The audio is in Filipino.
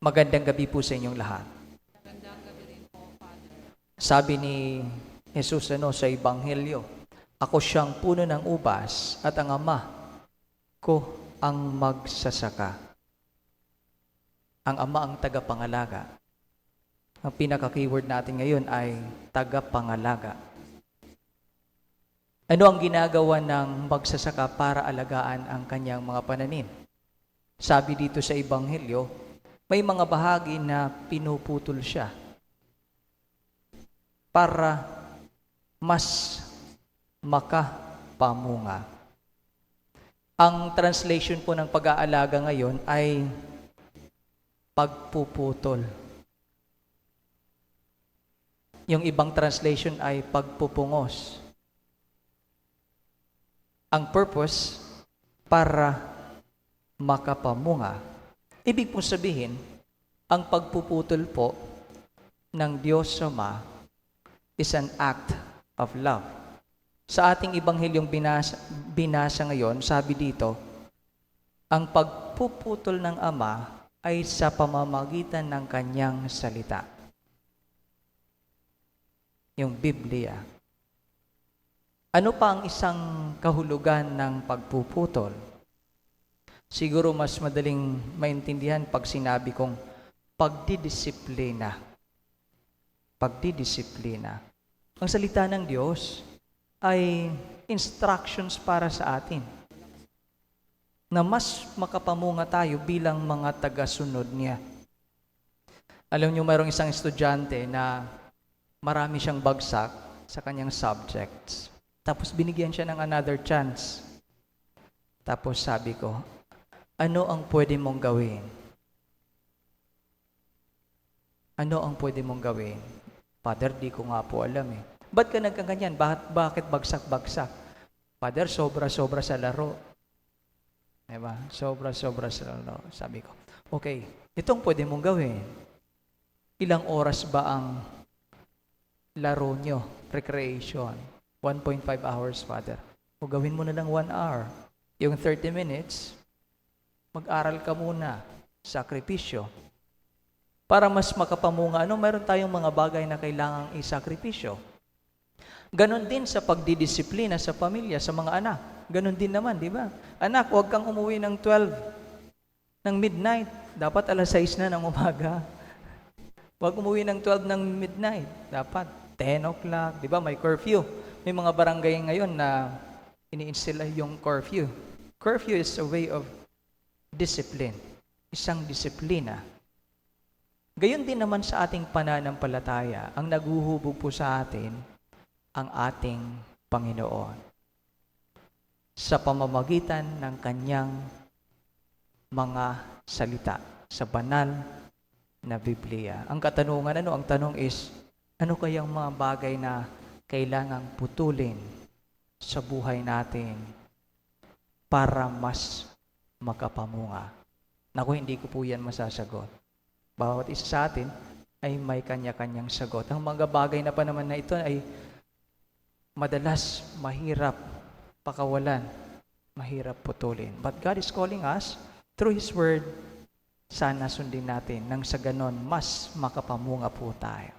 Magandang gabi po sa inyong lahat. Sabi ni Jesus sa Ebanghelyo, ako siyang puno ng ubas at ang Ama ko ang magsasaka. Ang Ama ang tagapangalaga. Ang pinaka-keyword natin ngayon ay tagapangalaga. Ano ang ginagawa ng magsasaka para alagaan ang kanyang mga pananim? Sabi dito sa Ebanghelyo, may mga bahagi na pinuputol siya para mas makapamunga. Ang translation po ng pag-aalaga ngayon ay pagpuputol. Yung ibang translation ay pagpupungos. Ang purpose, para makapamunga. Ibig po sabihin, ang pagpuputol po ng Diyos Ama is an act of love. Sa ating Ebanghelyong binasa ngayon, sabi dito, ang pagpuputol ng Ama ay sa pamamagitan ng kanyang salita. Yung Biblia. Ano pa ang isang kahulugan ng pagpuputol? Siguro mas madaling maintindihan pag sinabi kong pagdidisiplina. Pagdidisiplina. Ang salita ng Diyos ay instructions para sa atin na mas makapamunga tayo bilang mga tagasunod niya. Alam niyo, mayroong isang estudyante na marami siyang bagsak sa kanyang subjects. Tapos binigyan siya ng another chance. Tapos sabi ko, ano ang pwede mong gawin? Ano ang pwede mong gawin? Father, di ko nga po alam eh. Ba't ka nagkaganyan? Bakit bagsak-bagsak? Father, sobra-sobra sa laro. Diba? Sobra-sobra sa laro. Sabi ko, okay, itong pwede mong gawin. Ilang oras ba ang laro nyo? Recreation. 1.5 hours, Father. O gawin mo na lang 1 hour. Yung 30 minutes, mag-aral ka muna. Sakripisyo. Para mas makapamunga, meron tayong mga bagay na kailangang isakripisyo. Ganon din sa pagdidisiplina sa pamilya, sa mga anak. Ganon din naman, di ba? Anak, huwag kang umuwi ng 12 ng midnight. Dapat alas 6 na ng umaga. Huwag umuwi ng 12 ng midnight. Dapat 10 o'clock. Di ba? May curfew. May mga barangay ngayon na ini-instill yung curfew. Curfew is a way of discipline. Isang disiplina. Gayon din naman sa ating pananampalataya, ang naghuhubog po sa atin, ang ating Panginoon. Sa pamamagitan ng kanyang mga salita sa banal na Biblia. Ang katanungan, ang tanong is, ano kayang mga bagay na kailangang putulin sa buhay natin para mas makapamunga? Naku, hindi ko po yan masasagot. Bawat isa sa atin ay may kanya-kanyang sagot. Ang mga bagay na pa naman na ito ay madalas mahirap pakawalan, mahirap putulin. But God is calling us through His Word. Sana sundin natin nang sa ganon mas makapamunga po tayo.